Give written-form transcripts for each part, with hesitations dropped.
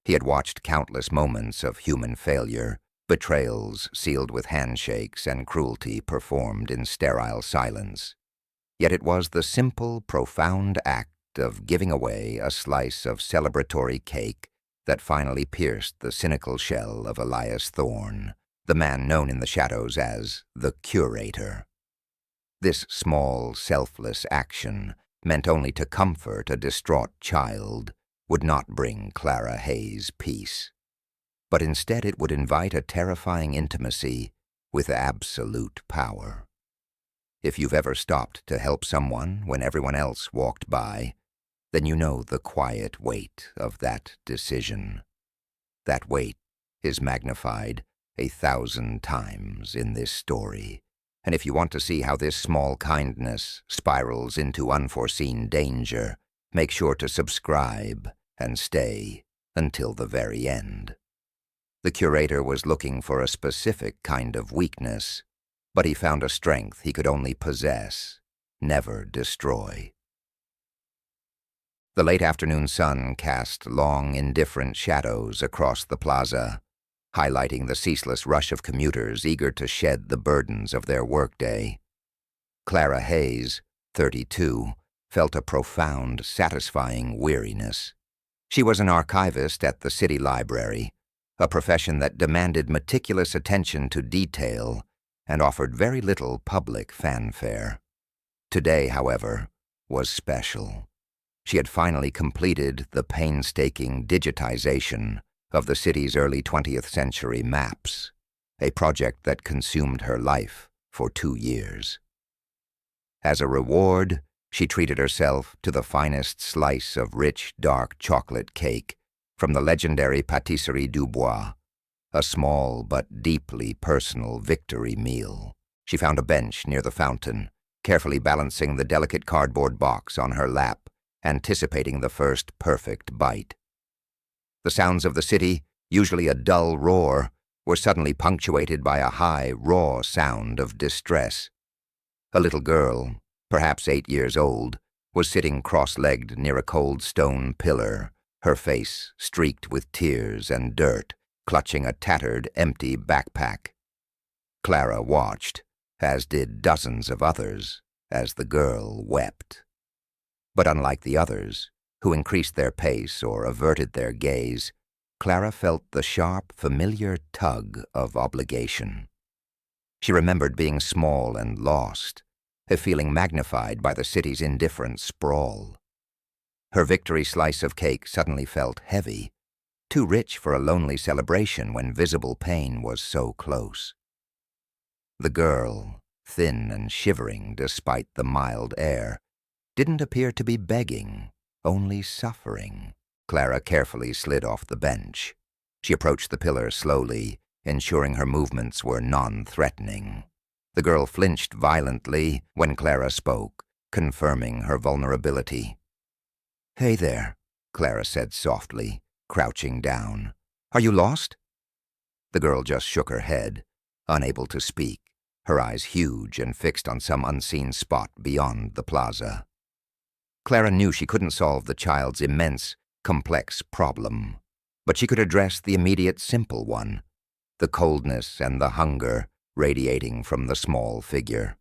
He had watched countless moments of human failure, betrayals sealed with handshakes and cruelty performed in sterile silence. Yet it was the simple, profound act of giving away a slice of celebratory cake that finally pierced the cynical shell of Elias Thorne, the man known in the shadows as the Curator. This small, selfless action, meant only to comfort a distraught child, would not bring Clara Hayes peace. But instead it would invite a terrifying intimacy with absolute power. If you've ever stopped to help someone when everyone else walked by, then you know the quiet weight of that decision. That weight is magnified 1,000 times in this story. And if you want to see how this small kindness spirals into unforeseen danger, make sure to subscribe and stay until the very end. The Curator was looking for a specific kind of weakness, but he found a strength he could only possess, never destroy. The late afternoon sun cast long, indifferent shadows across the plaza, highlighting the ceaseless rush of commuters eager to shed the burdens of their workday. Clara Hayes, 32, felt a profound, satisfying weariness. She was an archivist at the city library, a profession that demanded meticulous attention to detail and offered very little public fanfare. Today, however, was special. She had finally completed the painstaking digitization of the city's early 20th century maps, a project that consumed her life for 2 years. As a reward, she treated herself to the finest slice of rich, dark chocolate cake from the legendary Pâtisserie du Bois, a small but deeply personal victory meal. She found a bench near the fountain, carefully balancing the delicate cardboard box on her lap, anticipating the first perfect bite. The sounds of the city, usually a dull roar, were suddenly punctuated by a high, raw sound of distress. A little girl, perhaps 8 years old, was sitting cross-legged near a cold stone pillar, her face streaked with tears and dirt, clutching a tattered, empty backpack. Clara watched, as did dozens of others, as the girl wept. But unlike the others, who increased their pace or averted their gaze, Clara felt the sharp, familiar tug of obligation. She remembered being small and lost, a feeling magnified by the city's indifferent sprawl. Her victory slice of cake suddenly felt heavy, too rich for a lonely celebration when visible pain was so close. The girl, thin and shivering despite the mild air, didn't appear to be begging, only suffering. Clara carefully slid off the bench. She approached the pillar slowly, ensuring her movements were non-threatening. The girl flinched violently when Clara spoke, confirming her vulnerability. "Hey there," Clara said softly, crouching down. "Are you lost?" The girl just shook her head, unable to speak, her eyes huge and fixed on some unseen spot beyond the plaza. Clara knew she couldn't solve the child's immense, complex problem, but she could address the immediate simple one, the coldness and the hunger radiating from the small figure.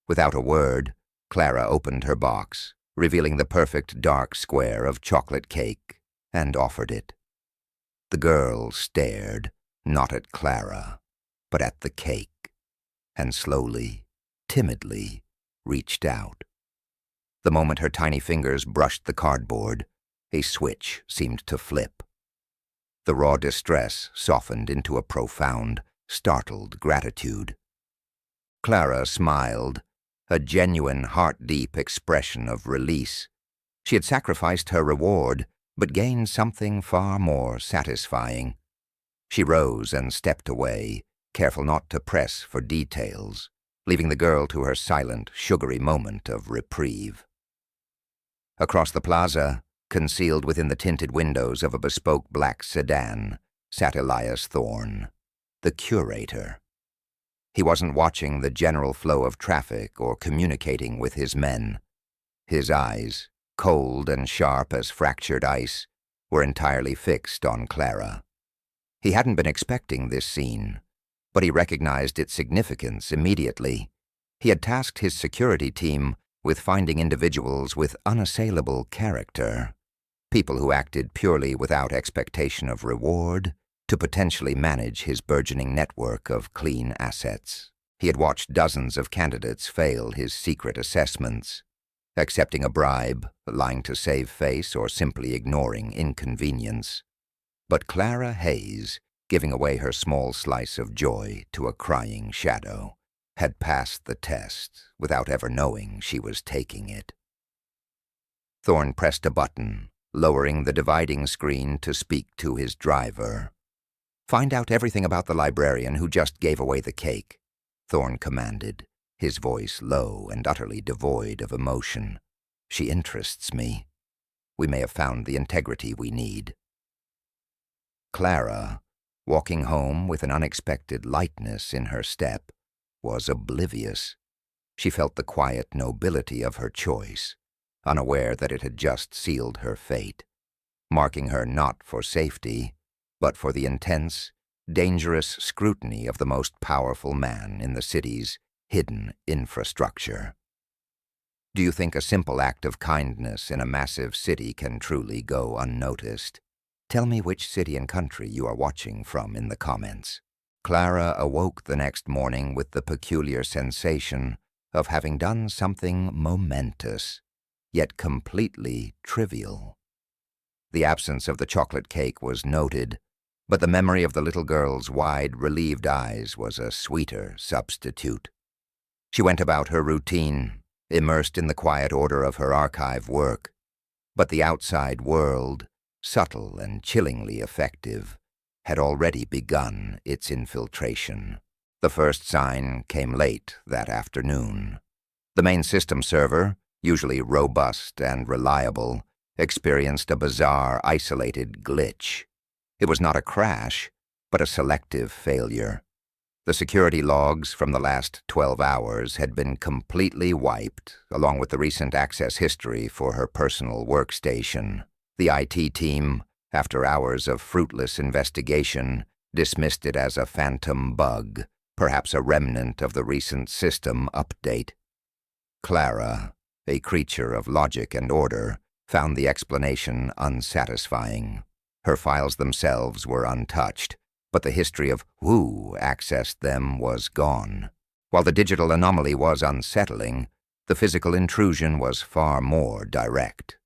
Without a word, Clara opened her box, revealing the perfect dark square of chocolate cake, and offered it. The girl stared, not at Clara, but at the cake, and slowly, timidly, reached out. The moment her tiny fingers brushed the cardboard, a switch seemed to flip. The raw distress softened into a profound, startled gratitude. Clara smiled, a genuine, heart-deep expression of release. She had sacrificed her reward, but gained something far more satisfying. She rose and stepped away, careful not to press for details, leaving the girl to her silent, sugary moment of reprieve. Across the plaza, concealed within the tinted windows of a bespoke black sedan, sat Elias Thorne, the Curator. He wasn't watching the general flow of traffic or communicating with his men. His eyes, cold and sharp as fractured ice, were entirely fixed on Clara. He hadn't been expecting this scene, but he recognized its significance immediately. He had tasked his security team with finding individuals with unassailable character, people who acted purely without expectation of reward, to potentially manage his burgeoning network of clean assets. He had watched dozens of candidates fail his secret assessments, accepting a bribe, lying to save face, or simply ignoring inconvenience. But Clara Hayes, giving away her small slice of joy to a crying shadow, had passed the test without ever knowing she was taking it. Thorne pressed a button, lowering the dividing screen to speak to his driver. "Find out everything about the librarian who just gave away the cake," Thorne commanded, his voice low and utterly devoid of emotion. "She interests me. We may have found the integrity we need." Clara, walking home with an unexpected lightness in her step, was oblivious. She felt the quiet nobility of her choice, unaware that it had just sealed her fate, marking her not for safety, but for the intense, dangerous scrutiny of the most powerful man in the city's hidden infrastructure. Do you think a simple act of kindness in a massive city can truly go unnoticed? Tell me which city and country you are watching from in the comments. Clara awoke the next morning with the peculiar sensation of having done something momentous, yet completely trivial. The absence of the chocolate cake was noted, but the memory of the little girl's wide, relieved eyes was a sweeter substitute. She went about her routine, immersed in the quiet order of her archive work, but the outside world, subtle and chillingly effective, had already begun its infiltration. The first sign came late that afternoon. The main system server, usually robust and reliable, experienced a bizarre, isolated glitch. It was not a crash, but a selective failure. The security logs from the last 12 hours had been completely wiped, along with the recent access history for her personal workstation. The IT team, after hours of fruitless investigation, dismissed it as a phantom bug, perhaps a remnant of the recent system update. Clara, a creature of logic and order, found the explanation unsatisfying. Her files themselves were untouched, but the history of who accessed them was gone. While the digital anomaly was unsettling, the physical intrusion was far more direct.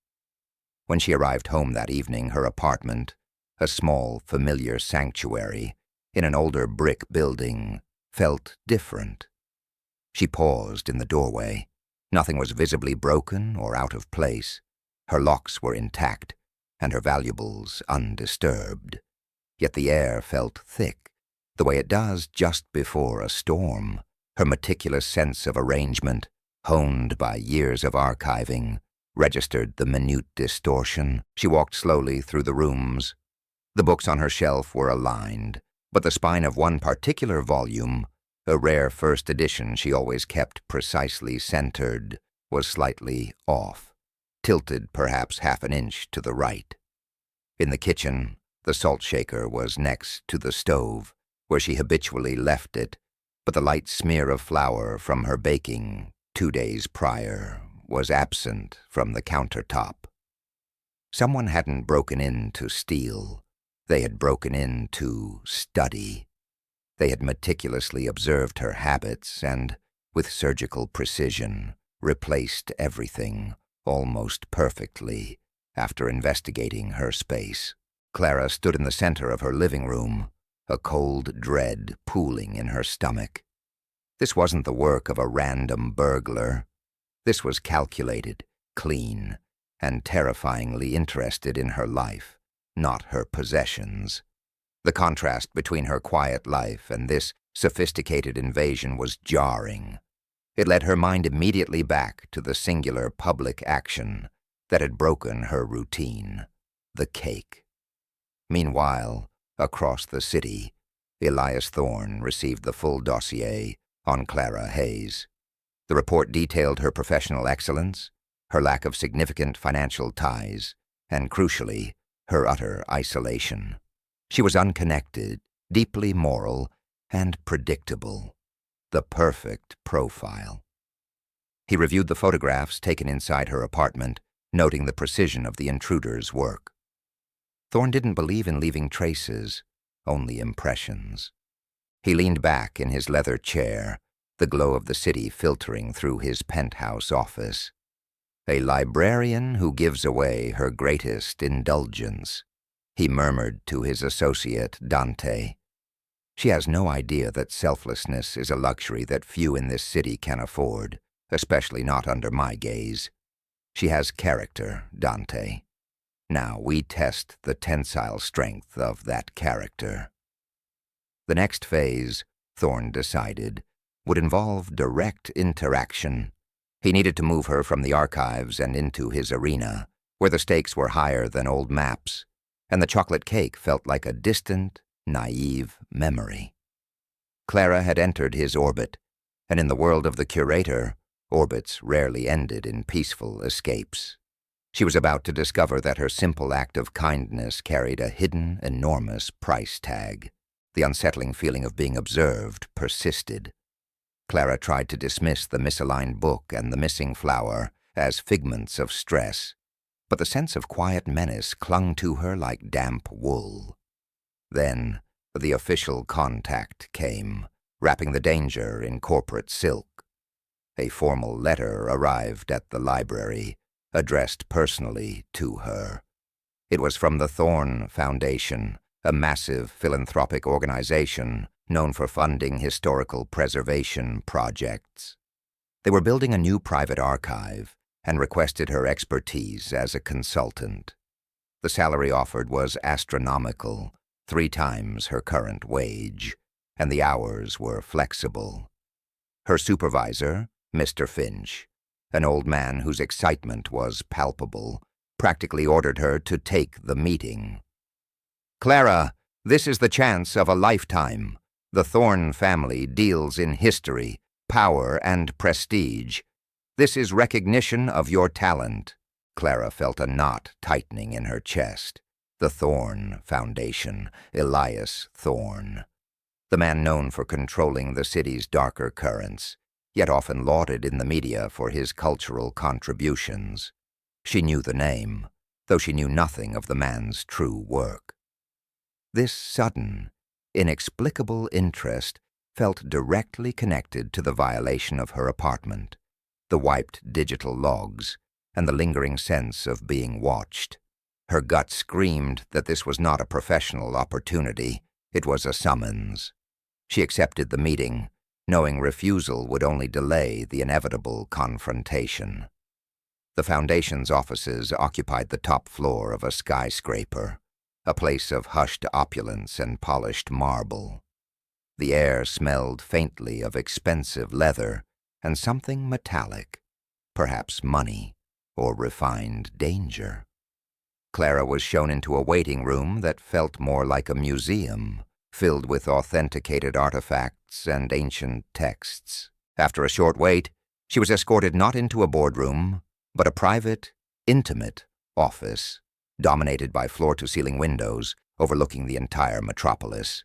When she arrived home that evening, her apartment, a small, familiar sanctuary in an older brick building, felt different. She paused in the doorway. Nothing was visibly broken or out of place. Her locks were intact, and her valuables undisturbed. Yet the air felt thick, the way it does just before a storm. Her meticulous sense of arrangement, honed by years of archiving, registered the minute distortion. She walked slowly through the rooms. The books on her shelf were aligned, but the spine of one particular volume, a rare first edition she always kept precisely centered, was slightly off, tilted perhaps half an inch to the right. In the kitchen, the salt shaker was next to the stove, where she habitually left it, but the light smear of flour from her baking 2 days prior was absent from the countertop. Someone hadn't broken in to steal. They had broken in to study. They had meticulously observed her habits and, with surgical precision, replaced everything almost perfectly after investigating her space. Clara stood in the center of her living room, a cold dread pooling in her stomach. This wasn't the work of a random burglar. This was calculated, clean, and terrifyingly interested in her life, not her possessions. The contrast between her quiet life and this sophisticated invasion was jarring. It led her mind immediately back to the singular public action that had broken her routine, the cake. Meanwhile, across the city, Elias Thorne received the full dossier on Clara Hayes. The report detailed her professional excellence, her lack of significant financial ties, and crucially, her utter isolation. She was unconnected, deeply moral, and predictable. The perfect profile. He reviewed the photographs taken inside her apartment, noting the precision of the intruder's work. Thorne didn't believe in leaving traces, only impressions. He leaned back in his leather chair, the glow of the city filtering through his penthouse office. A librarian who gives away her greatest indulgence, he murmured to his associate, Dante. She has no idea that selflessness is a luxury that few in this city can afford, especially not under my gaze. She has character, Dante. Now we test the tensile strength of that character. The next phase, Thorne decided, would involve direct interaction. He needed to move her from the archives and into his arena, where the stakes were higher than old maps, and the chocolate cake felt like a distant, naive memory. Clara had entered his orbit, and in the world of the curator, orbits rarely ended in peaceful escapes. She was about to discover that her simple act of kindness carried a hidden, enormous price tag. The unsettling feeling of being observed persisted. Clara tried to dismiss the misaligned book and the missing flower as figments of stress, but the sense of quiet menace clung to her like damp wool. Then the official contact came, wrapping the danger in corporate silk. A formal letter arrived at the library, addressed personally to her. It was from the Thorne Foundation, a massive philanthropic organization known for funding historical preservation projects. They were building a new private archive and requested her expertise as a consultant. The salary offered was astronomical, 3 times her current wage, and the hours were flexible. Her supervisor, Mr. Finch, an old man whose excitement was palpable, practically ordered her to take the meeting. "Clara, this is the chance of a lifetime. The Thorne family deals in history, power, and prestige. This is recognition of your talent." Clara felt a knot tightening in her chest. The Thorne Foundation, Elias Thorne. The man known for controlling the city's darker currents, yet often lauded in the media for his cultural contributions. She knew the name, though she knew nothing of the man's true work. This sudden, inexplicable interest felt directly connected to the violation of her apartment, the wiped digital logs, and the lingering sense of being watched. Her gut screamed that this was not a professional opportunity, it was a summons. She accepted the meeting, knowing refusal would only delay the inevitable confrontation. The Foundation's offices occupied the top floor of a skyscraper, a place of hushed opulence and polished marble. The air smelled faintly of expensive leather and something metallic, perhaps money or refined danger. Clara was shown into a waiting room that felt more like a museum, filled with authenticated artifacts and ancient texts. After a short wait, she was escorted not into a boardroom, but a private, intimate office, dominated by floor-to-ceiling windows overlooking the entire metropolis.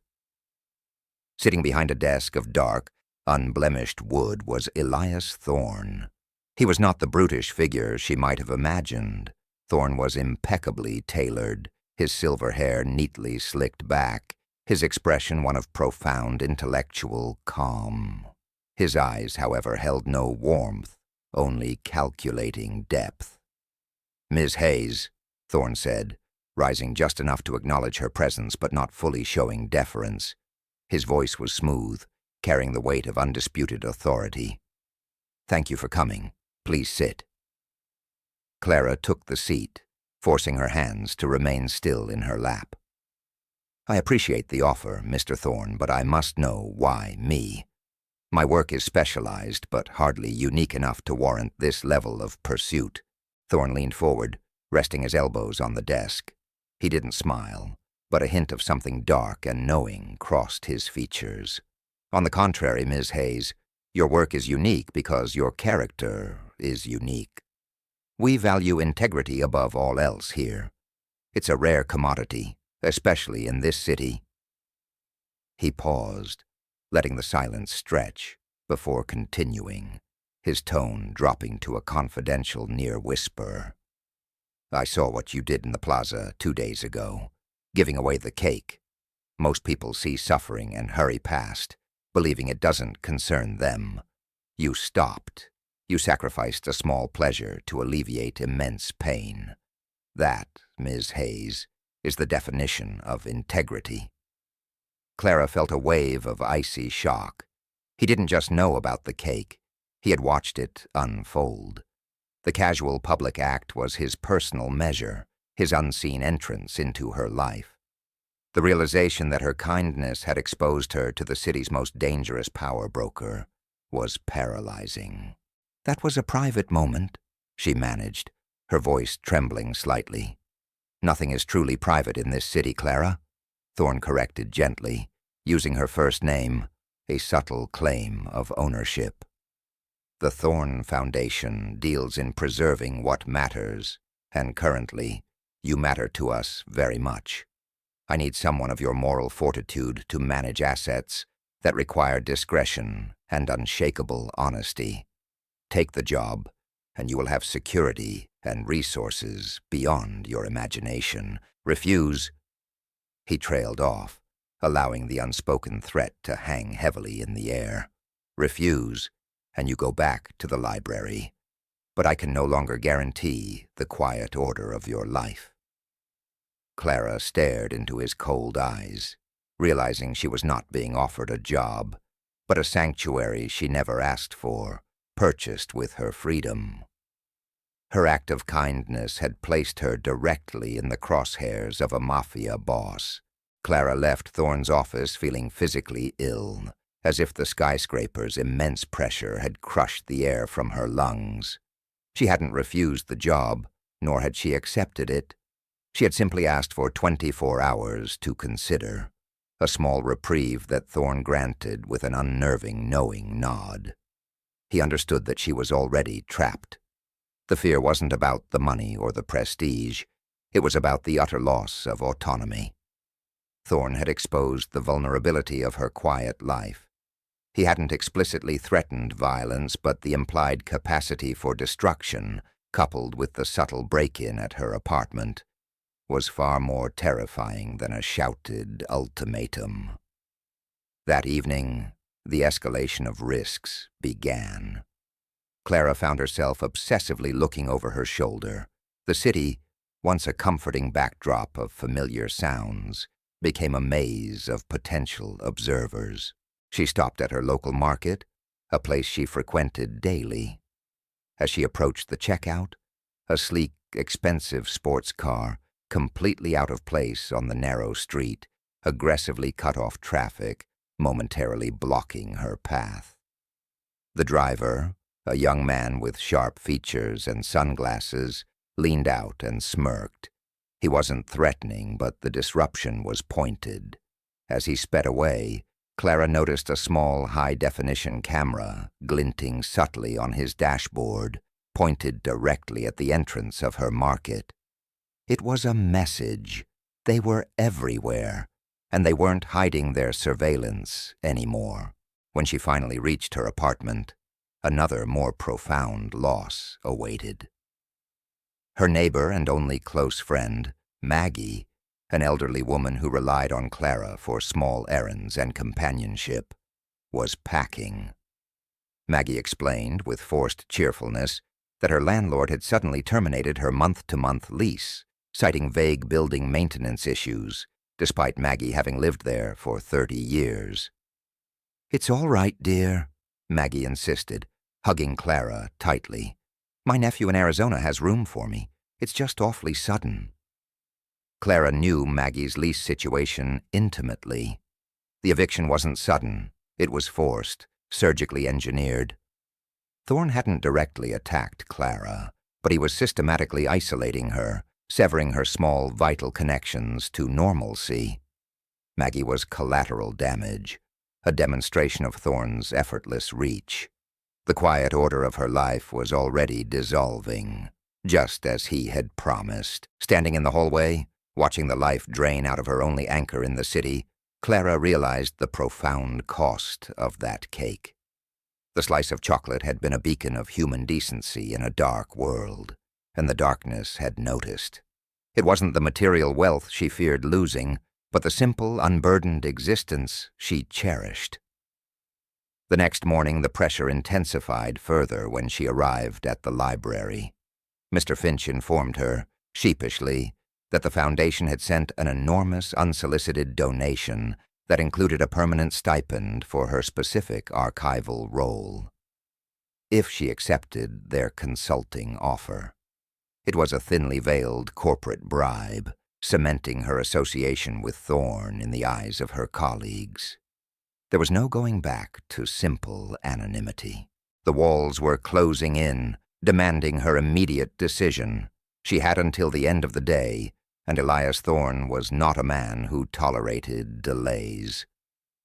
Sitting behind a desk of dark, unblemished wood was Elias Thorne. He was not the brutish figure she might have imagined. Thorne was impeccably tailored, his silver hair neatly slicked back, his expression one of profound intellectual calm. His eyes, however, held no warmth, only calculating depth. "Ms. Hayes," Thorne said, rising just enough to acknowledge her presence but not fully showing deference. His voice was smooth, carrying the weight of undisputed authority. "Thank you for coming. Please sit." Clara took the seat, forcing her hands to remain still in her lap. "I appreciate the offer, Mr. Thorne, but I must know why me. My work is specialized, but hardly unique enough to warrant this level of pursuit." Thorne leaned forward, resting his elbows on the desk. He didn't smile, but a hint of something dark and knowing crossed his features. "On the contrary, Ms. Hayes, your work is unique because your character is unique. We value integrity above all else here. It's a rare commodity, especially in this city." He paused, letting the silence stretch before continuing, his tone dropping to a confidential near whisper. "I saw what you did in the plaza 2 days ago, giving away the cake. Most people see suffering and hurry past, believing it doesn't concern them. You stopped. You sacrificed a small pleasure to alleviate immense pain. That, Ms. Hayes, is the definition of integrity." Clara felt a wave of icy shock. He didn't just know about the cake. He had watched it unfold. The casual public act was his personal measure, his unseen entrance into her life. The realization that her kindness had exposed her to the city's most dangerous power broker was paralyzing. "That was a private moment," she managed, her voice trembling slightly. "Nothing is truly private in this city, Clara," Thorne corrected gently, using her first name, a subtle claim of ownership. "The Thorne Foundation deals in preserving what matters, and currently, you matter to us very much. I need someone of your moral fortitude to manage assets that require discretion and unshakable honesty. Take the job, and you will have security and resources beyond your imagination. Refuse." He trailed off, allowing the unspoken threat to hang heavily in the air. "Refuse, and you go back to the library. But I can no longer guarantee the quiet order of your life." Clara stared into his cold eyes, realizing she was not being offered a job, but a sanctuary she never asked for, purchased with her freedom. Her act of kindness had placed her directly in the crosshairs of a Mafia boss. Clara left Thorne's office feeling physically ill, as if the skyscraper's immense pressure had crushed the air from her lungs. She hadn't refused the job, nor had she accepted it. She had simply asked for 24 hours to consider, a small reprieve that Thorne granted with an unnerving, knowing nod. He understood that she was already trapped. The fear wasn't about the money or the prestige. It was about the utter loss of autonomy. Thorne had exposed the vulnerability of her quiet life. He hadn't explicitly threatened violence, but the implied capacity for destruction, coupled with the subtle break-in at her apartment, was far more terrifying than a shouted ultimatum. That evening, the escalation of risks began. Clara found herself obsessively looking over her shoulder. The city, once a comforting backdrop of familiar sounds, became a maze of potential observers. She stopped at her local market, a place she frequented daily. As she approached the checkout, a sleek, expensive sports car, completely out of place on the narrow street, aggressively cut off traffic, momentarily blocking her path. The driver, a young man with sharp features and sunglasses, leaned out and smirked. He wasn't threatening, but the disruption was pointed. As he sped away, Clara noticed a small high-definition camera glinting subtly on his dashboard, pointed directly at the entrance of her market. It was a message. They were everywhere, and they weren't hiding their surveillance anymore. When she finally reached her apartment, another more profound loss awaited. Her neighbor and only close friend, Maggie, an elderly woman who relied on Clara for small errands and companionship, was packing. Maggie explained with forced cheerfulness that her landlord had suddenly terminated her month-to-month lease, citing vague building maintenance issues, despite Maggie having lived there for 30 years. "It's all right, dear," Maggie insisted, hugging Clara tightly. "My nephew in Arizona has room for me. It's just awfully sudden." Clara knew Maggie's lease situation intimately. The eviction wasn't sudden. It was forced, surgically engineered. Thorne hadn't directly attacked Clara, but he was systematically isolating her, severing her small, vital connections to normalcy. Maggie was collateral damage, a demonstration of Thorne's effortless reach. The quiet order of her life was already dissolving, just as he had promised. Standing in the hallway, Watching the life drain out of her only anchor in the city, Clara realized the profound cost of that cake. The slice of chocolate had been a beacon of human decency in a dark world, and the darkness had noticed. It wasn't the material wealth she feared losing, but the simple, unburdened existence she cherished. The next morning, the pressure intensified further when she arrived at the library. Mr. Finch informed her, sheepishly, that the Foundation had sent an enormous unsolicited donation that included a permanent stipend for her specific archival role, if she accepted their consulting offer. It was a thinly veiled corporate bribe, cementing her association with Thorne in the eyes of her colleagues. There was no going back to simple anonymity. The walls were closing in, demanding her immediate decision. She had until the end of the day, and Elias Thorne was not a man who tolerated delays.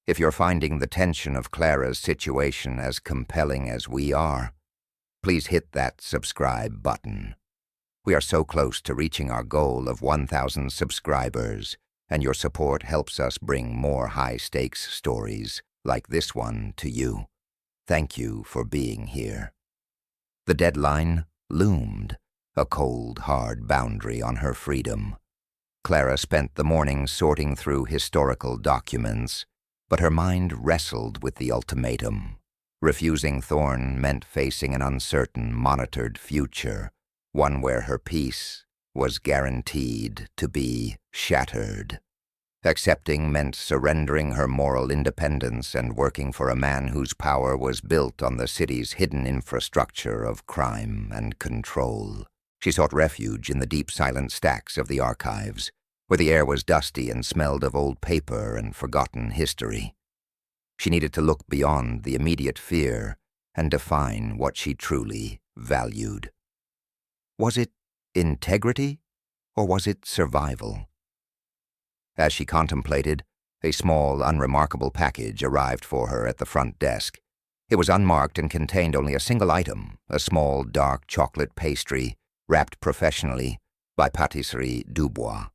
If you're finding the tension of Clara's situation as compelling as we are, please hit that subscribe button. We are so close to reaching our goal of 1,000 subscribers, and your support helps us bring more high-stakes stories like this one to you. Thank you for being here. The deadline loomed, a cold, hard boundary on her freedom. Clara spent the morning sorting through historical documents, but her mind wrestled with the ultimatum. Refusing Thorne meant facing an uncertain, monitored future, one where her peace was guaranteed to be shattered. Accepting meant surrendering her moral independence and working for a man whose power was built on the city's hidden infrastructure of crime and control. She sought refuge in the deep, silent stacks of the archives, where the air was dusty and smelled of old paper and forgotten history. She needed to look beyond the immediate fear and define what she truly valued. Was it integrity, or was it survival? As she contemplated, a small, unremarkable package arrived for her at the front desk. It was unmarked and contained only a single item, a small, dark chocolate pastry, wrapped professionally by Pâtisserie Dubois.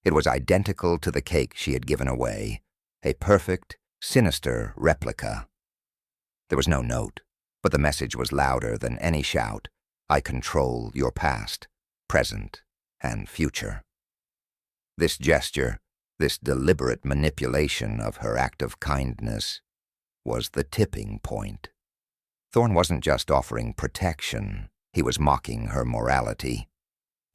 It was identical to the cake she had given away, a perfect, sinister replica. There was no note, but the message was louder than any shout. I control your past, present, and future. This gesture, this deliberate manipulation of her act of kindness, was the tipping point. Thorne wasn't just offering protection, he was mocking her morality.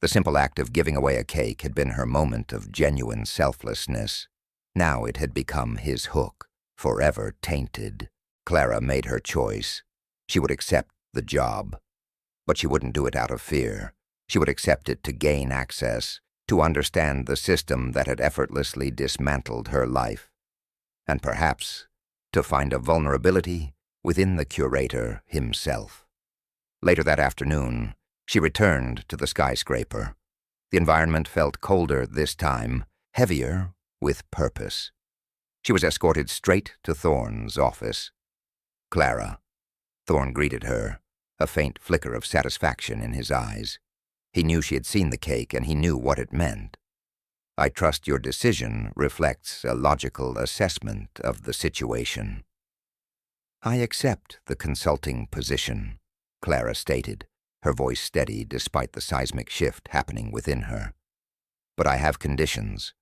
The simple act of giving away a cake had been her moment of genuine selflessness. Now it had become his hook, forever tainted. Clara made her choice. She would accept the job. But she wouldn't do it out of fear. She would accept it to gain access, to understand the system that had effortlessly dismantled her life, and perhaps to find a vulnerability within the curator himself. Later that afternoon, she returned to the skyscraper. The environment felt colder this time, heavier with purpose. She was escorted straight to Thorne's office. Clara. Thorne greeted her, a faint flicker of satisfaction in his eyes. He knew she had seen the cake, and he knew what it meant. I trust your decision reflects a logical assessment of the situation. I accept the consulting position, Clara stated, her voice steady despite the seismic shift happening within her. But I have conditions.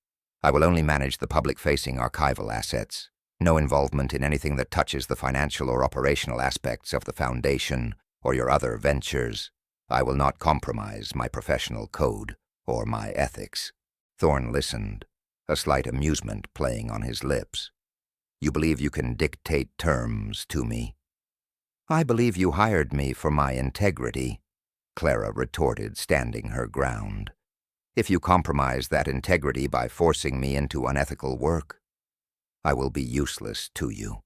I will only manage the public-facing archival assets. No involvement in anything that touches the financial or operational aspects of the Foundation or your other ventures. I will not compromise my professional code or my ethics. Thorne listened, a slight amusement playing on his lips. You believe you can dictate terms to me? I believe you hired me for my integrity, Clara retorted, standing her ground. If you compromise that integrity by forcing me into unethical work, I will be useless to you.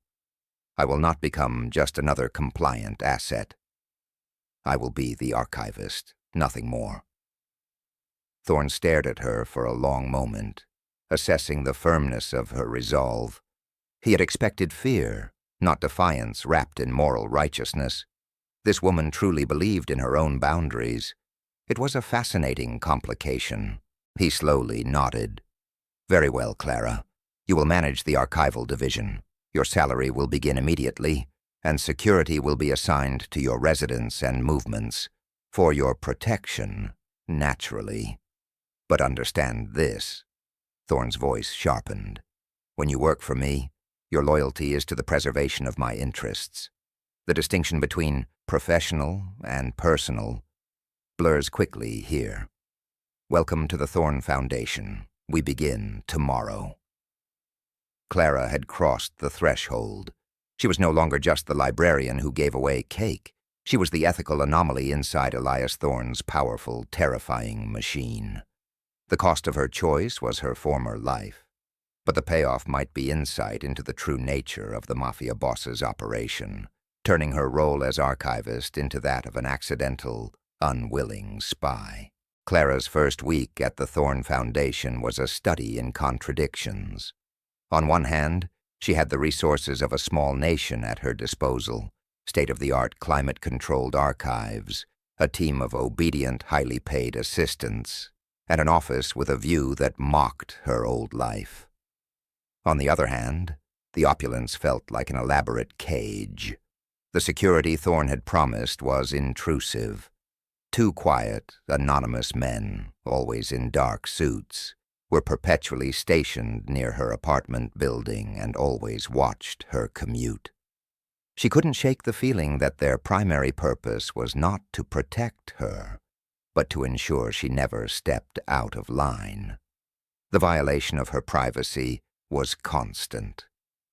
I will not become just another compliant asset. I will be the archivist, nothing more. Thorne stared at her for a long moment, assessing the firmness of her resolve. He had expected fear, not defiance wrapped in moral righteousness. This woman truly believed in her own boundaries. It was a fascinating complication, He slowly nodded. Very well, Clara. You will manage the archival division. Your salary will begin immediately, and security will be assigned to your residence and movements. For your protection, naturally. But understand this. Thorne's voice sharpened. When you work for me, your loyalty is to the preservation of my interests. The distinction between professional and personal blurs quickly here. Welcome to the Thorne Foundation. We begin tomorrow. Clara had crossed the threshold. She was no longer just the librarian who gave away cake. She was the ethical anomaly inside Elias Thorne's powerful, terrifying machine. The cost of her choice was her former life, but the payoff might be insight into the true nature of the Mafia boss's operation, turning her role as archivist into that of an accidental, unwilling spy. Clara's first week at the Thorne Foundation was a study in contradictions. On one hand, she had the resources of a small nation at her disposal, state-of-the-art climate-controlled archives, a team of obedient, highly paid assistants, and an office with a view that mocked her old life. On the other hand, the opulence felt like an elaborate cage. The security Thorne had promised was intrusive. Two quiet, anonymous men, always in dark suits, were perpetually stationed near her apartment building and always watched her commute. She couldn't shake the feeling that their primary purpose was not to protect her, but to ensure she never stepped out of line. The violation of her privacy was constant,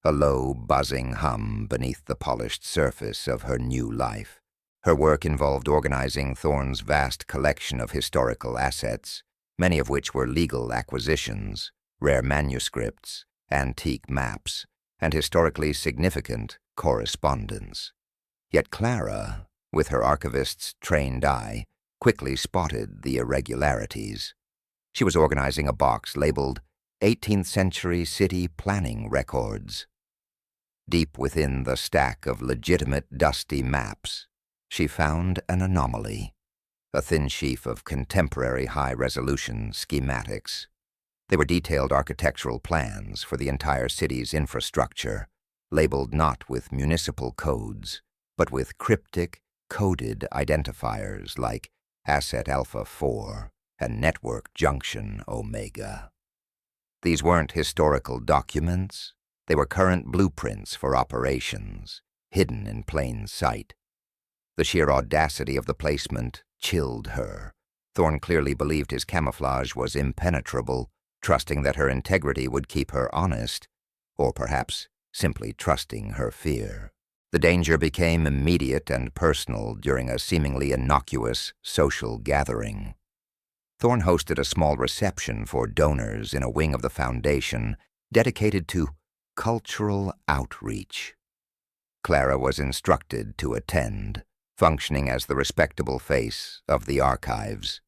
a low, buzzing hum beneath the polished surface of her new life. Her work involved organizing Thorne's vast collection of historical assets, many of which were legal acquisitions, rare manuscripts, antique maps, and historically significant correspondence. Yet Clara, with her archivist's trained eye, quickly spotted the irregularities. She was organizing a box labeled 18th Century City Planning Records. Deep within the stack of legitimate dusty maps, she found an anomaly, a thin sheaf of contemporary high-resolution schematics. They were detailed architectural plans for the entire city's infrastructure, labeled not with municipal codes, but with cryptic, coded identifiers like Asset Alpha 4 and Network Junction Omega. These weren't historical documents. They were current blueprints for operations, hidden in plain sight. The sheer audacity of the placement chilled her. Thorne clearly believed his camouflage was impenetrable, trusting that her integrity would keep her honest, or perhaps simply trusting her fear. The danger became immediate and personal during a seemingly innocuous social gathering. Thorne hosted a small reception for donors in a wing of the foundation dedicated to cultural outreach. Clara was instructed to attend, functioning as the respectable face of the archives.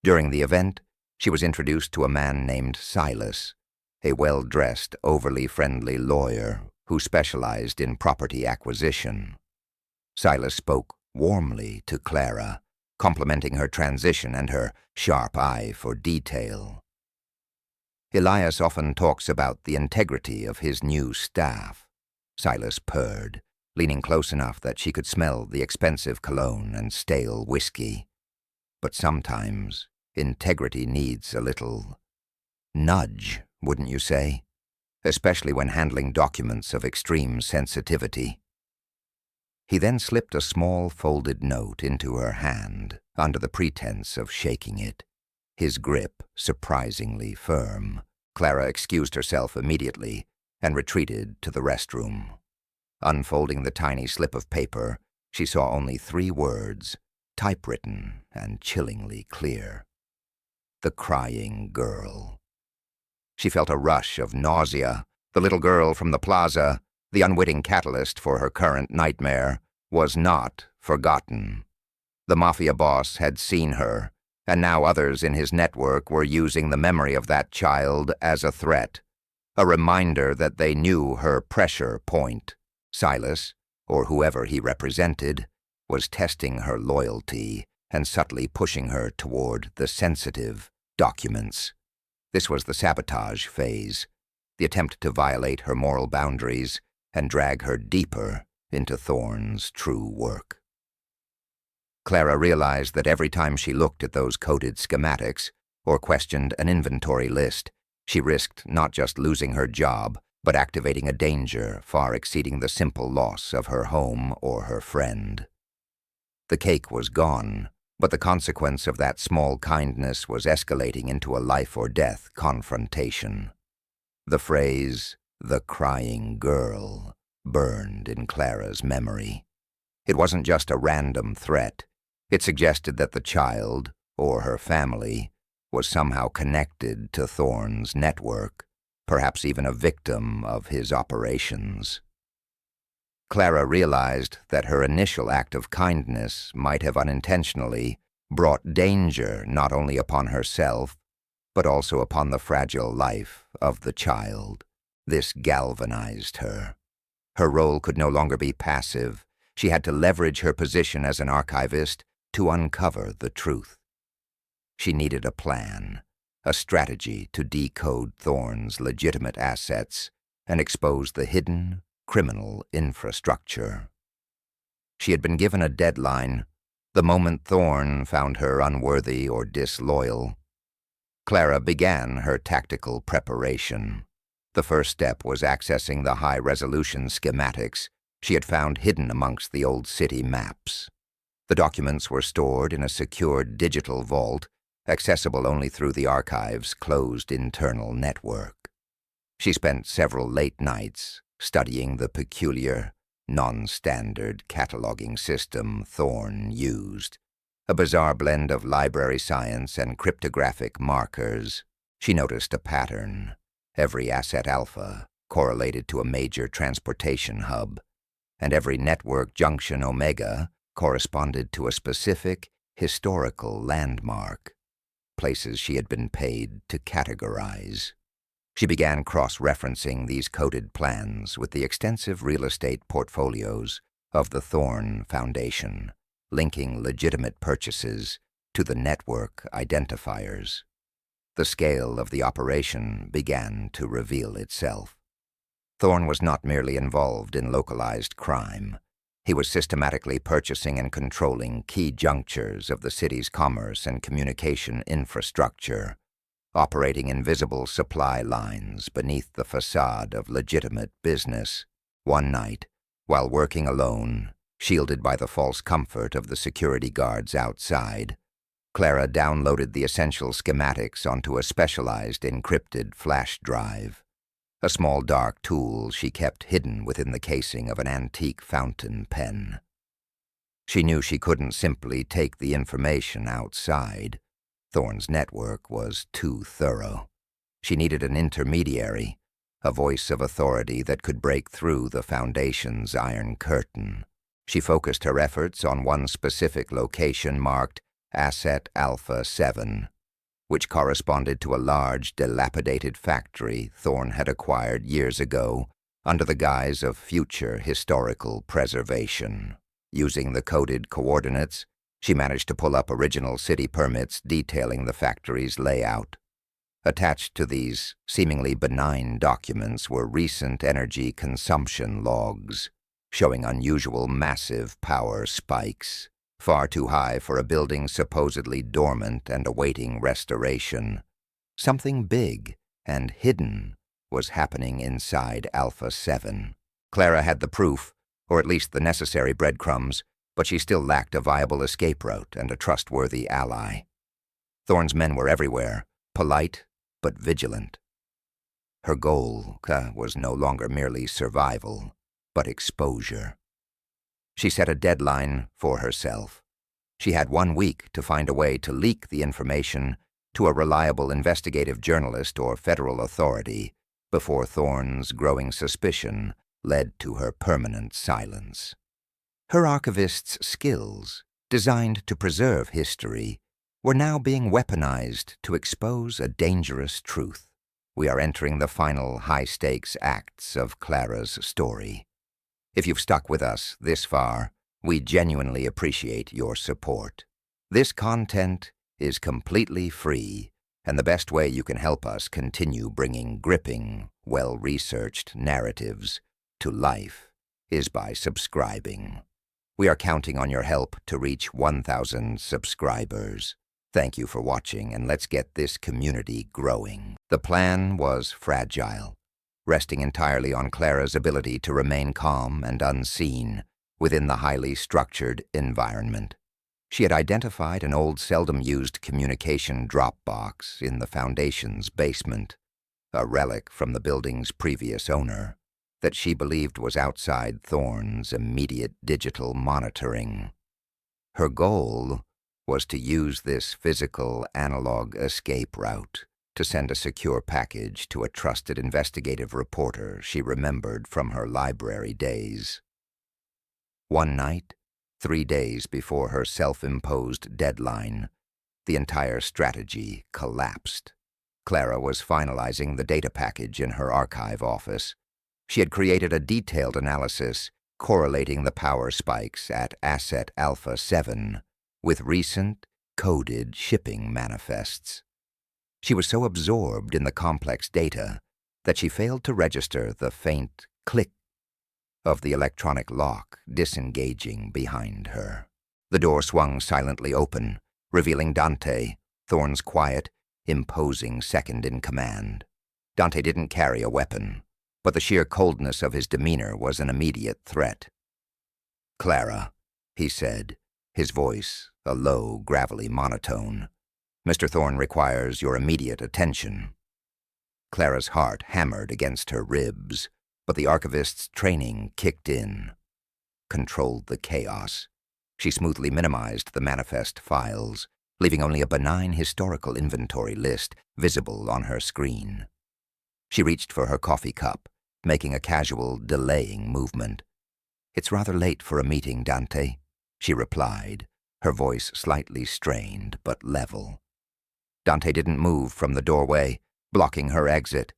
During the event, she was introduced to a man named Silas, a well-dressed, overly friendly lawyer who specialized in property acquisition. Silas spoke warmly to Clara, complimenting her transition and her sharp eye for detail. Elias often talks about the integrity of his new staff, Silas purred, leaning close enough that she could smell the expensive cologne and stale whiskey. But sometimes integrity needs a little nudge, wouldn't you say? Especially when handling documents of extreme sensitivity. He then slipped a small folded note into her hand under the pretense of shaking it, his grip surprisingly firm. Clara excused herself immediately and retreated to the restroom. Unfolding the tiny slip of paper, she saw only 3 words, typewritten and chillingly clear. The crying girl. She felt a rush of nausea. The little girl from the plaza, the unwitting catalyst for her current nightmare, was not forgotten. The Mafia boss had seen her, and now others in his network were using the memory of that child as a threat, a reminder that they knew her pressure point. Silas, or whoever he represented, was testing her loyalty and subtly pushing her toward the sensitive, documents. This was the sabotage phase, the attempt to violate her moral boundaries and drag her deeper into Thorne's true work. Clara realized that every time she looked at those coded schematics or questioned an inventory list, she risked not just losing her job, but activating a danger far exceeding the simple loss of her home or her friend. The cake was gone, but the consequence of that small kindness was escalating into a life-or-death confrontation. The phrase, "the crying girl," burned in Clara's memory. It wasn't just a random threat. It suggested that the child, or her family, was somehow connected to Thorne's network, perhaps even a victim of his operations. Clara realized that her initial act of kindness might have unintentionally brought danger not only upon herself, but also upon the fragile life of the child. This galvanized her. Her role could no longer be passive. She had to leverage her position as an archivist to uncover the truth. She needed a plan, a strategy to decode Thorne's legitimate assets and expose the hidden, criminal infrastructure. She had been given a deadline, the moment Thorne found her unworthy or disloyal. Clara began her tactical preparation. The first step was accessing the high-resolution schematics she had found hidden amongst the old city maps. The documents were stored in a secured digital vault, accessible only through the archive's closed internal network. She spent several late nights studying the peculiar, non-standard cataloging system Thorne used, a bizarre blend of library science and cryptographic markers. She noticed a pattern. Every asset alpha correlated to a major transportation hub, and every network junction omega corresponded to a specific historical landmark, places she had been paid to categorize. She began cross-referencing these coded plans with the extensive real estate portfolios of the Thorne Foundation, linking legitimate purchases to the network identifiers. The scale of the operation began to reveal itself. Thorne was not merely involved in localized crime. He was systematically purchasing and controlling key junctures of the city's commerce and communication infrastructure, operating invisible supply lines beneath the facade of legitimate business. One night, while working alone, shielded by the false comfort of the security guards outside, Clara downloaded the essential schematics onto a specialized encrypted flash drive, a small dark tool she kept hidden within the casing of an antique fountain pen. She knew she couldn't simply take the information outside. Thorne's network was too thorough. She needed an intermediary, a voice of authority that could break through the Foundation's iron curtain. She focused her efforts on one specific location marked Asset Alpha 7, which corresponded to a large, dilapidated factory Thorne had acquired years ago under the guise of future historical preservation. Using the coded coordinates, she managed to pull up original city permits detailing the factory's layout. Attached to these seemingly benign documents were recent energy consumption logs, showing unusual massive power spikes, far too high for a building supposedly dormant and awaiting restoration. Something big and hidden was happening inside Alpha 7. Clara had the proof, or at least the necessary breadcrumbs, but she still lacked a viable escape route and a trustworthy ally. Thorne's men were everywhere, polite but vigilant. Her goal was no longer merely survival, but exposure. She set a deadline for herself. She had 1 week to find a way to leak the information to a reliable investigative journalist or federal authority before Thorne's growing suspicion led to her permanent silence. Her archivist's skills, designed to preserve history, were now being weaponized to expose a dangerous truth. We are entering the final high-stakes acts of Clara's story. If you've stuck with us this far, we genuinely appreciate your support. This content is completely free and the best way you can help us continue bringing gripping, well-researched narratives to life is by subscribing. We are counting on your help to reach 1,000 subscribers. Thank you for watching, and let's get this community growing. The plan was fragile, resting entirely on Clara's ability to remain calm and unseen within the highly structured environment. She had identified an old, seldom-used communication drop box in the Foundation's basement, a relic from the building's previous owner, that she believed was outside Thorne's immediate digital monitoring. Her goal was to use this physical analog escape route to send a secure package to a trusted investigative reporter she remembered from her library days. One night, 3 days before her self-imposed deadline, the entire strategy collapsed. Clara was finalizing the data package in her archive office. She had created a detailed analysis correlating the power spikes at Asset Alpha 7 with recent, coded shipping manifests. She was so absorbed in the complex data that she failed to register the faint click of the electronic lock disengaging behind her. The door swung silently open, revealing Dante, Thorne's quiet, imposing second-in-command. Dante didn't carry a weapon, but the sheer coldness of his demeanor was an immediate threat. "Clara," he said, his voice a low, gravelly monotone, "Mr. Thorne requires your immediate attention." Clara's heart hammered against her ribs, but the archivist's training kicked in, controlled the chaos. She smoothly minimized the manifest files, leaving only a benign historical inventory list visible on her screen. She reached for her coffee cup, making a casual, delaying movement. "It's rather late for a meeting, Dante," she replied, her voice slightly strained but level. Dante didn't move from the doorway, blocking her exit.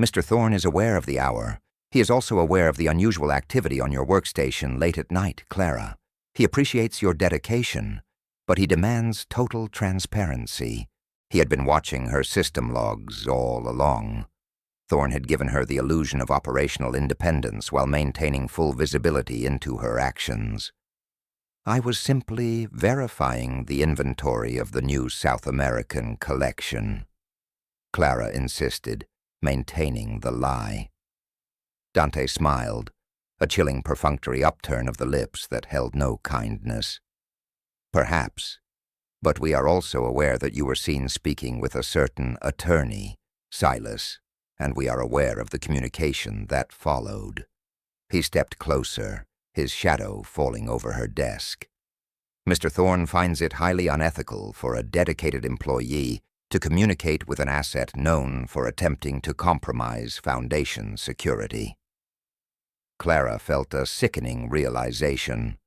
"Mr. Thorne is aware of the hour. He is also aware of the unusual activity on your workstation late at night, Clara. He appreciates your dedication, but he demands total transparency." He had been watching her system logs all along. Thorne had given her the illusion of operational independence while maintaining full visibility into her actions. "I was simply verifying the inventory of the new South American collection," Clara insisted, maintaining the lie. Dante smiled, a chilling perfunctory upturn of the lips that held no kindness. "Perhaps, but we are also aware that you were seen speaking with a certain attorney, Silas, and we are aware of the communication that followed." He stepped closer, his shadow falling over her desk. "Mr. Thorne finds it highly unethical for a dedicated employee to communicate with an asset known for attempting to compromise Foundation security." Clara felt a sickening realization.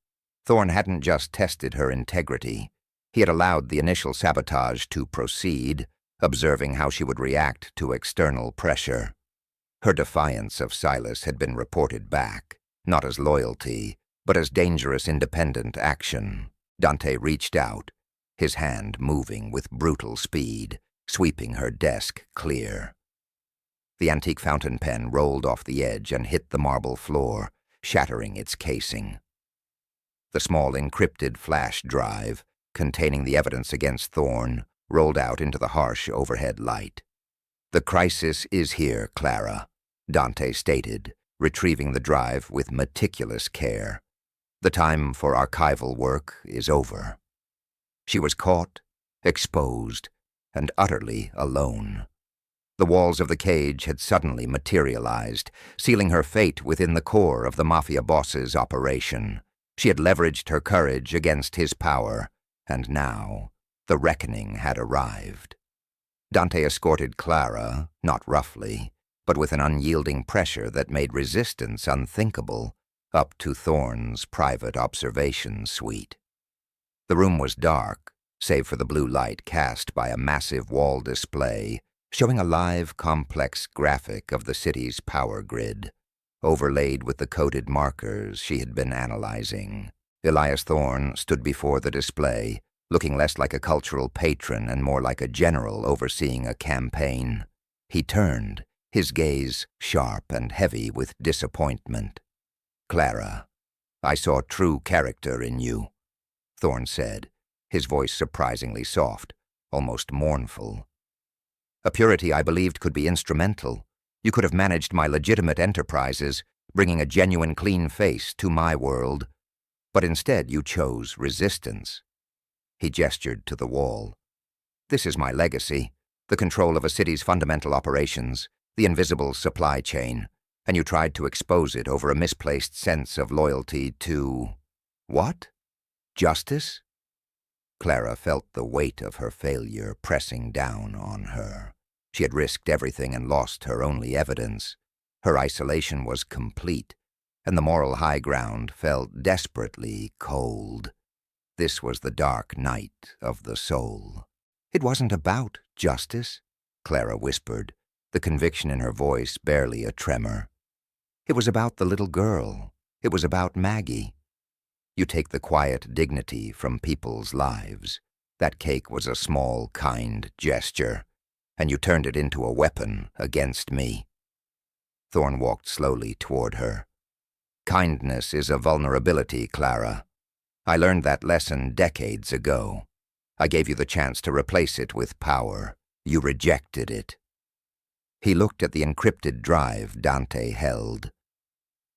Thorne hadn't just tested her integrity. He had allowed the initial sabotage to proceed, observing how she would react to external pressure. Her defiance of Silas had been reported back, not as loyalty, but as dangerous independent action. Dante reached out, his hand moving with brutal speed, sweeping her desk clear. The antique fountain pen rolled off the edge and hit the marble floor, shattering its casing. The small encrypted flash drive, containing the evidence against Thorne, rolled out into the harsh overhead light. "The crisis is here, Clara," Dante stated, retrieving the drive with meticulous care. "The time for archival work is over." She was caught, exposed, and utterly alone. The walls of the cage had suddenly materialized, sealing her fate within the core of the Mafia boss's operation. She had leveraged her courage against his power, and now the reckoning had arrived. Dante escorted Clara, not roughly, but with an unyielding pressure that made resistance unthinkable, up to Thorne's private observation suite. The room was dark, save for the blue light cast by a massive wall display showing a live, complex graphic of the city's power grid, overlaid with the coded markers she had been analyzing. Elias Thorne stood before the display, looking less like a cultural patron and more like a general overseeing a campaign. He turned, his gaze sharp and heavy with disappointment. "Clara, I saw true character in you," Thorne said, his voice surprisingly soft, almost mournful. "A purity I believed could be instrumental. You could have managed my legitimate enterprises, bringing a genuine clean face to my world. But instead you chose resistance." He gestured to the wall. "This is my legacy, the control of a city's fundamental operations, the invisible supply chain, and you tried to expose it over a misplaced sense of loyalty to... what? Justice?" Clara felt the weight of her failure pressing down on her. She had risked everything and lost her only evidence. Her isolation was complete, and the moral high ground felt desperately cold. This was the dark night of the soul. "It wasn't about justice," Clara whispered, the conviction in her voice barely a tremor. "It was about the little girl. It was about Maggie. You take the quiet dignity from people's lives. That cake was a small, kind gesture, and you turned it into a weapon against me." Thorne walked slowly toward her. "Kindness is a vulnerability, Clara. I learned that lesson decades ago. I gave you the chance to replace it with power. You rejected it." He looked at the encrypted drive Dante held.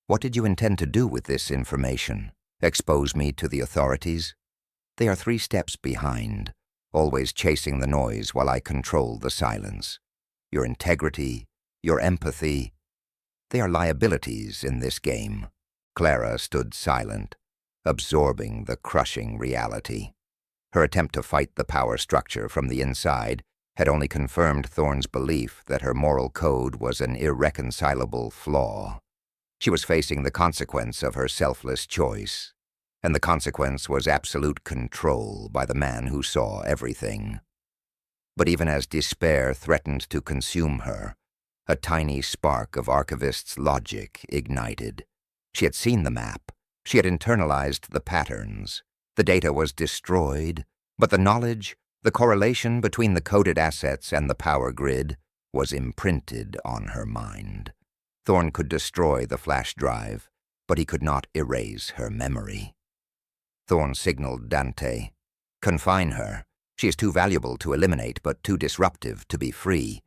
"What did you intend to do with this information? Expose me to the authorities? They are 3 steps behind, always chasing the noise while I control the silence. Your integrity, your empathy, they are liabilities in this game." Clara stood silent, absorbing the crushing reality. Her attempt to fight the power structure from the inside had only confirmed Thorne's belief that her moral code was an irreconcilable flaw. She was facing the consequence of her selfless choice, and the consequence was absolute control by the man who saw everything. But even as despair threatened to consume her, a tiny spark of Archivist's logic ignited. She had seen the map. She had internalized the patterns. The data was destroyed, but the knowledge, the correlation between the coded assets and the power grid, was imprinted on her mind. Thorne could destroy the flash drive, but he could not erase her memory. Thorne signaled Dante, "Confine her. She is too valuable to eliminate, but too disruptive to be free.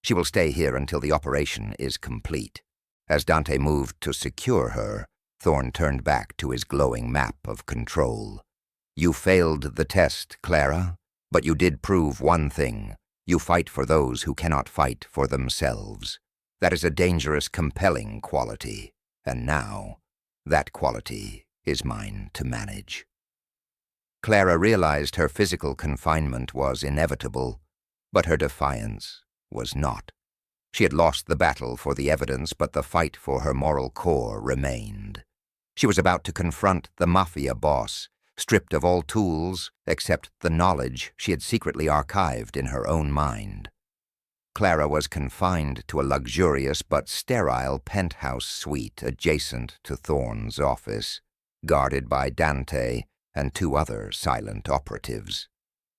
She will stay here until the operation is complete." As Dante moved to secure her, Thorne turned back to his glowing map of control. "You failed the test, Clara, but you did prove one thing. You fight for those who cannot fight for themselves. That is a dangerous, compelling quality, and now that quality is mine to manage." Clara realized her physical confinement was inevitable, but her defiance was not. She had lost the battle for the evidence, but the fight for her moral core remained. She was about to confront the Mafia boss, stripped of all tools except the knowledge she had secretly archived in her own mind. Clara was confined to a luxurious but sterile penthouse suite adjacent to Thorne's office, guarded by Dante and 2 other silent operatives.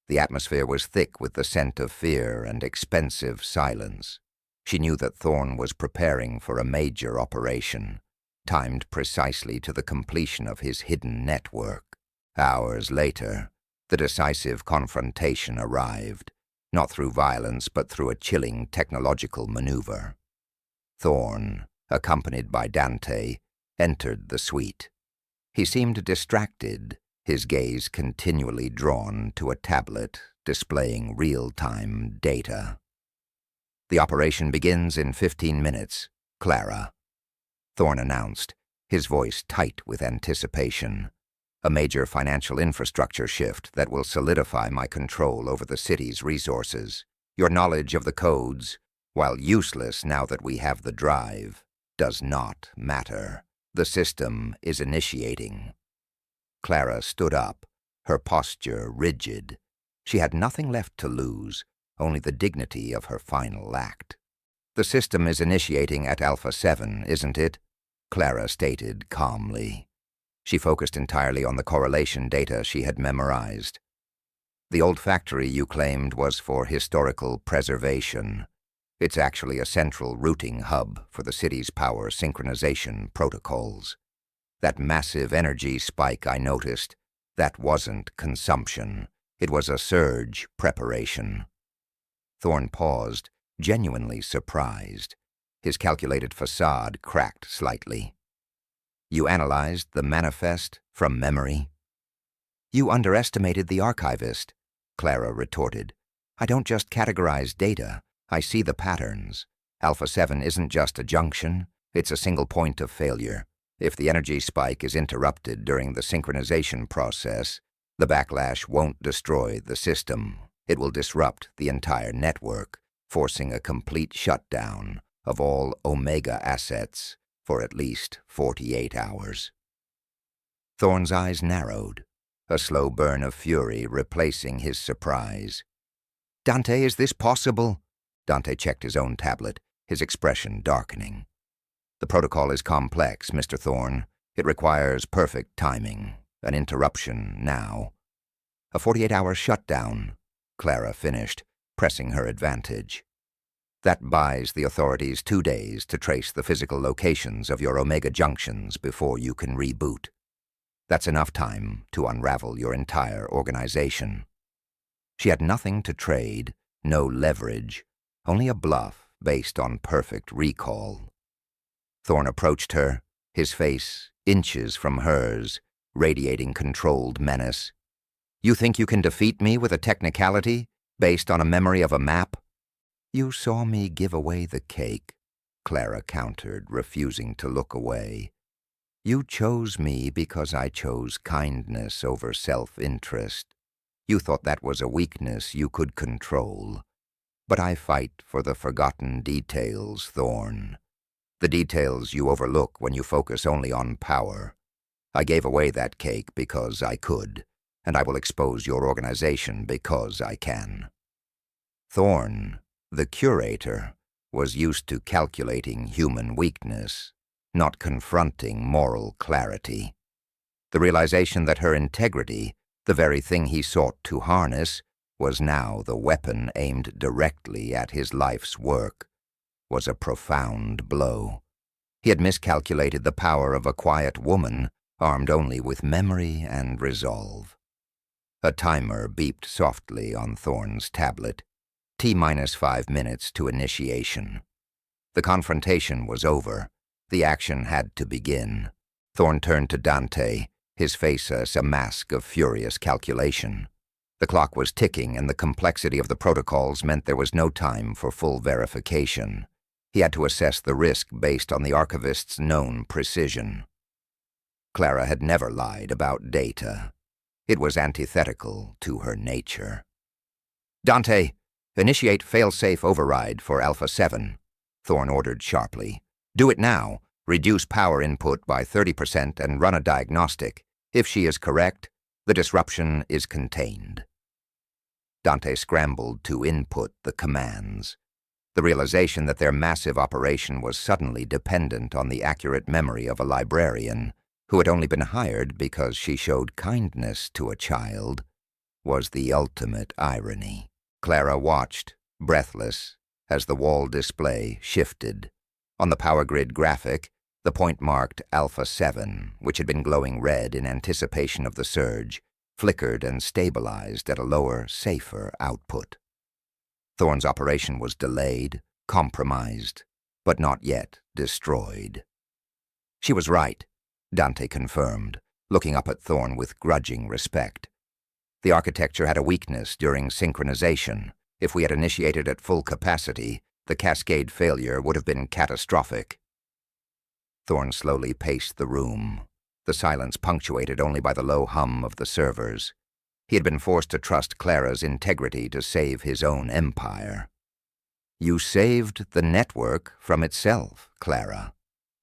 The atmosphere was thick with the scent of fear and expensive silence. She knew that Thorne was preparing for a major operation, timed precisely to the completion of his hidden network. Hours later, the decisive confrontation arrived, not through violence but through a chilling technological maneuver. Thorne, accompanied by Dante, entered the suite. He seemed distracted, his gaze continually drawn to a tablet displaying real-time data. "The operation begins in 15 minutes, Clara," Thorne announced, his voice tight with anticipation. "A major financial infrastructure shift that will solidify my control over the city's resources. Your knowledge of the codes, while useless now that we have the drive, does not matter. The system is initiating." Clara stood up, her posture rigid. She had nothing left to lose, only the dignity of her final act. "The system is initiating at Alpha 7, isn't it?" Clara stated calmly. She focused entirely on the correlation data she had memorized. The old factory you claimed was for historical preservation. It's actually a central routing hub for the city's power synchronization protocols. That massive energy spike I noticed, that wasn't consumption. It was a surge preparation. Thorne paused, genuinely surprised. His calculated facade cracked slightly. You analyzed the manifest from memory? You underestimated the archivist, Clara retorted. I don't just categorize data, I see the patterns. Alpha 7 isn't just a junction, it's a single point of failure. If the energy spike is interrupted during the synchronization process, the backlash won't destroy the system. It will disrupt the entire network, forcing a complete shutdown of all Omega assets for at least 48 hours. Thorne's eyes narrowed, a slow burn of fury replacing his surprise. Dante, is this possible? Dante checked his own tablet, his expression darkening. The protocol is complex, Mr. Thorne. It requires perfect timing, an interruption now. A 48-hour shutdown, Clara finished, pressing her advantage. That buys the authorities 2 days to trace the physical locations of your Omega junctions before you can reboot. That's enough time to unravel your entire organization. She had nothing to trade, no leverage, only a bluff based on perfect recall. Thorne approached her, his face inches from hers, radiating controlled menace. You think you can defeat me with a technicality based on a memory of a map? You saw me give away the cake, Clara countered, refusing to look away. You chose me because I chose kindness over self-interest. You thought that was a weakness you could control. But I fight for the forgotten details, Thorne. The details you overlook when you focus only on power. I gave away that cake because I could, and I will expose your organization because I can. Thorne, the curator, was used to calculating human weakness, not confronting moral clarity. The realization that her integrity, the very thing he sought to harness, was now the weapon aimed directly at his life's work, was a profound blow. He had miscalculated the power of a quiet woman, armed only with memory and resolve. A timer beeped softly on Thorne's tablet. T-minus 5 minutes to initiation. The confrontation was over. The action had to begin. Thorne turned to Dante, his face a mask of furious calculation. The clock was ticking, and the complexity of the protocols meant there was no time for full verification. He had to assess the risk based on the archivist's known precision. Clara had never lied about data. It was antithetical to her nature. Dante, initiate fail-safe override for Alpha 7, Thorne ordered sharply. Do it now. Reduce power input by 30% and run a diagnostic. If she is correct, the disruption is contained. Dante scrambled to input the commands. The realization that their massive operation was suddenly dependent on the accurate memory of a librarian who had only been hired because she showed kindness to a child was the ultimate irony. Clara watched, breathless, as the wall display shifted. On the power grid graphic, the point marked Alpha 7, which had been glowing red in anticipation of the surge, flickered and stabilized at a lower, safer output. Thorne's operation was delayed, compromised, but not yet destroyed. She was right, Dante confirmed, looking up at Thorne with grudging respect. The architecture had a weakness during synchronization. If we had initiated at full capacity, the cascade failure would have been catastrophic. Thorne slowly paced the room, the silence punctuated only by the low hum of the servers. He had been forced to trust Clara's integrity to save his own empire. You saved the network from itself, Clara,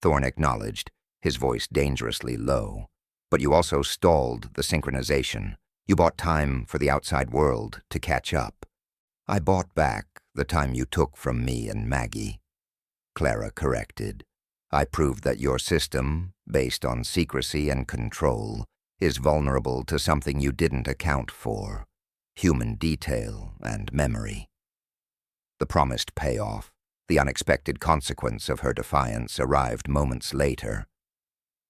Thorne acknowledged, his voice dangerously low. But you also stalled the synchronization. You bought time for the outside world to catch up. I bought back the time you took from me and Maggie. Clara corrected. I proved that your system, based on secrecy and control, is vulnerable to something you didn't account for. human detail and memory. The promised payoff, the unexpected consequence of her defiance, arrived moments later.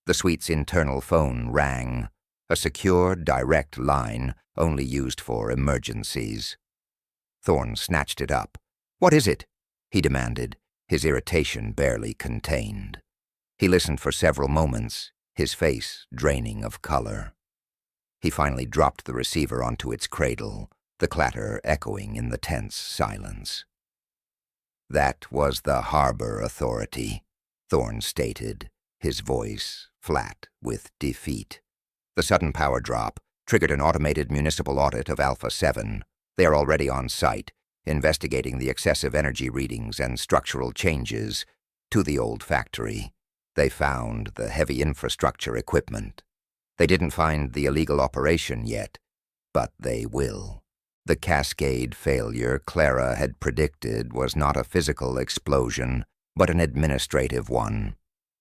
The suite's internal phone rang, a secure, direct line only used for emergencies. Thorne snatched it up. "What is it?" he demanded, his irritation barely contained. He listened for several moments, his face draining of color. He finally dropped the receiver onto its cradle, the clatter echoing in the tense silence. "That was the Harbor Authority," Thorne stated, his voice flat with defeat. "The sudden power drop triggered an automated municipal audit of Alpha 7. They are already on site, investigating the excessive energy readings and structural changes to the old factory. They found the heavy infrastructure equipment. They didn't find the illegal operation yet, but they will." The cascade failure Clara had predicted was not a physical explosion, but an administrative one.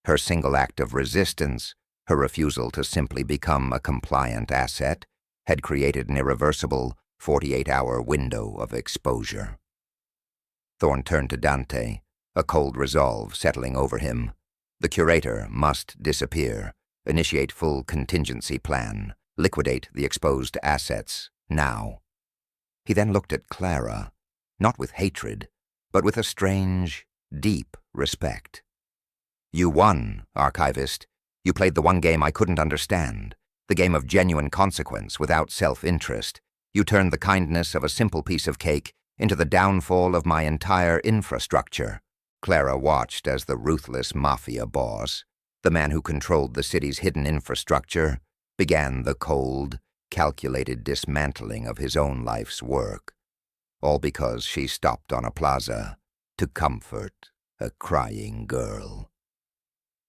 Her single act of resistance, her refusal to simply become a compliant asset, had created an irreversible 48-hour window of exposure. Thorne turned to Dante, a cold resolve settling over him. The curator must disappear, initiate full contingency plan, liquidate the exposed assets, now. He then looked at Clara, not with hatred, but with a strange, deep respect. "You won, archivist. You played the one game I couldn't understand, the game of genuine consequence without self-interest. You turned the kindness of a simple piece of cake into the downfall of my entire infrastructure." Clara watched as the ruthless Mafia boss, the man who controlled the city's hidden infrastructure, began the cold, calculated dismantling of his own life's work, all because she stopped on a plaza to comfort a crying girl.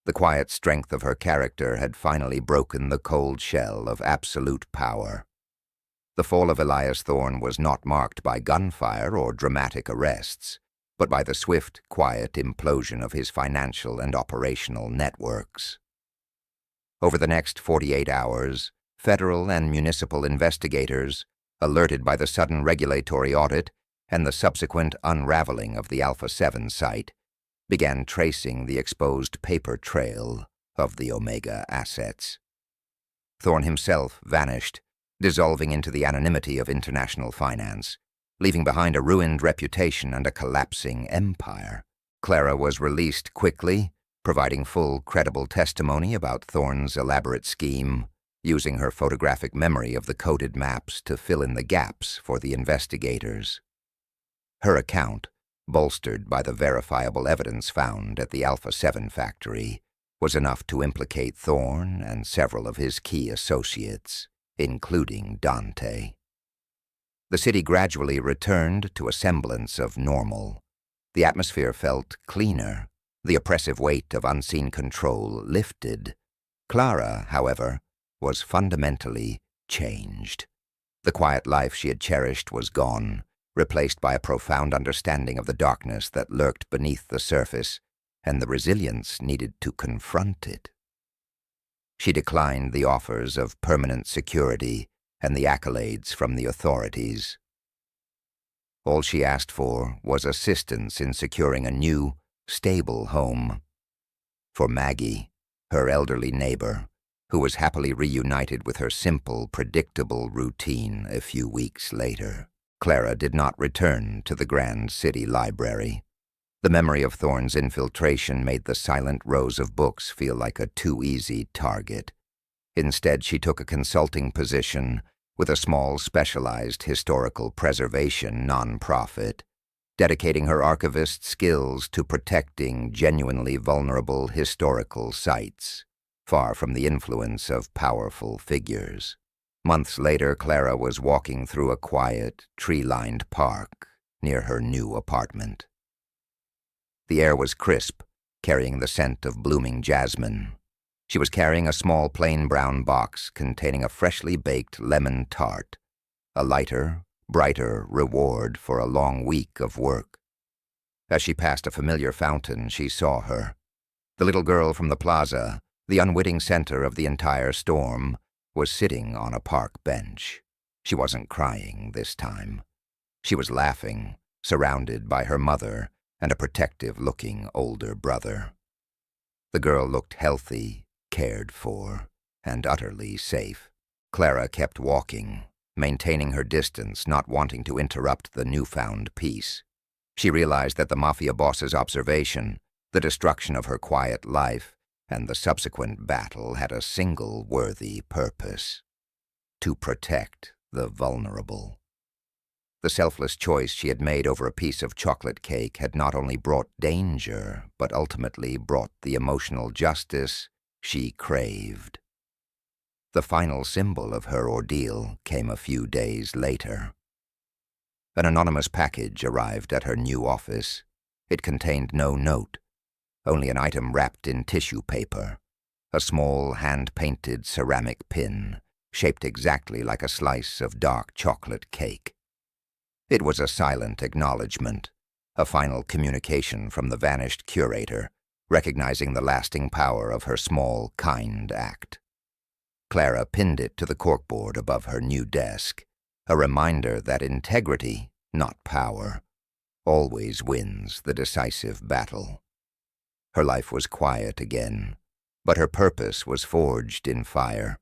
The quiet strength of her character had finally broken the cold shell of absolute power. The fall of Elias Thorne was not marked by gunfire or dramatic arrests, but by the swift, quiet implosion of his financial and operational networks. Over the next 48 hours, federal and municipal investigators, alerted by the sudden regulatory audit and the subsequent unraveling of the Alpha 7 site, began tracing the exposed paper trail of the Omega assets. Thorne himself vanished, dissolving into the anonymity of international finance, leaving behind a ruined reputation and a collapsing empire. Clara was released quickly, providing full, credible testimony about Thorne's elaborate scheme, using her photographic memory of the coded maps to fill in the gaps for the investigators. Her account, bolstered by the verifiable evidence found at the Alpha 7 factory, was enough to implicate Thorne and several of his key associates, including Dante. The city gradually returned to a semblance of normal. The atmosphere felt cleaner. The oppressive weight of unseen control lifted. Clara, however, was fundamentally changed. The quiet life she had cherished was gone, replaced by a profound understanding of the darkness that lurked beneath the surface and the resilience needed to confront it. She declined the offers of permanent security and the accolades from the authorities. All she asked for was assistance in securing a new, stable home. For Maggie, her elderly neighbor, who was happily reunited with her simple, predictable routine a few weeks later, Clara did not return to the Grand City Library. The memory of Thorne's infiltration made the silent rows of books feel like a too easy target. Instead, she took a consulting position with a small, specialized historical preservation nonprofit, dedicating her archivist skills to protecting genuinely vulnerable historical sites, far from the influence of powerful figures. Months later, Clara was walking through a quiet, tree-lined park near her new apartment. The air was crisp, carrying the scent of blooming jasmine. She was carrying a small plain brown box containing a freshly baked lemon tart, a lighter, brighter reward for a long week of work. As she passed a familiar fountain, she saw her. The little girl from the plaza, the unwitting center of the entire storm, was sitting on a park bench. She wasn't crying this time. She was laughing, surrounded by her mother and a protective-looking older brother. The girl looked healthy, cared for, and utterly safe. Clara kept walking, maintaining her distance, not wanting to interrupt the newfound peace. She realized that the Mafia boss's observation, the destruction of her quiet life, and the subsequent battle had a single worthy purpose: to protect the vulnerable. The selfless choice she had made over a piece of chocolate cake had not only brought danger, but ultimately brought the emotional justice she craved. The final symbol of her ordeal came a few days later. An anonymous package arrived at her new office. It contained no note, only an item wrapped in tissue paper, a small hand-painted ceramic pin, shaped exactly like a slice of dark chocolate cake. It was a silent acknowledgement, a final communication from the vanished curator, recognizing the lasting power of her small, kind act. Clara pinned it to the corkboard above her new desk, a reminder that integrity, not power, always wins the decisive battle. Her life was quiet again, but her purpose was forged in fire.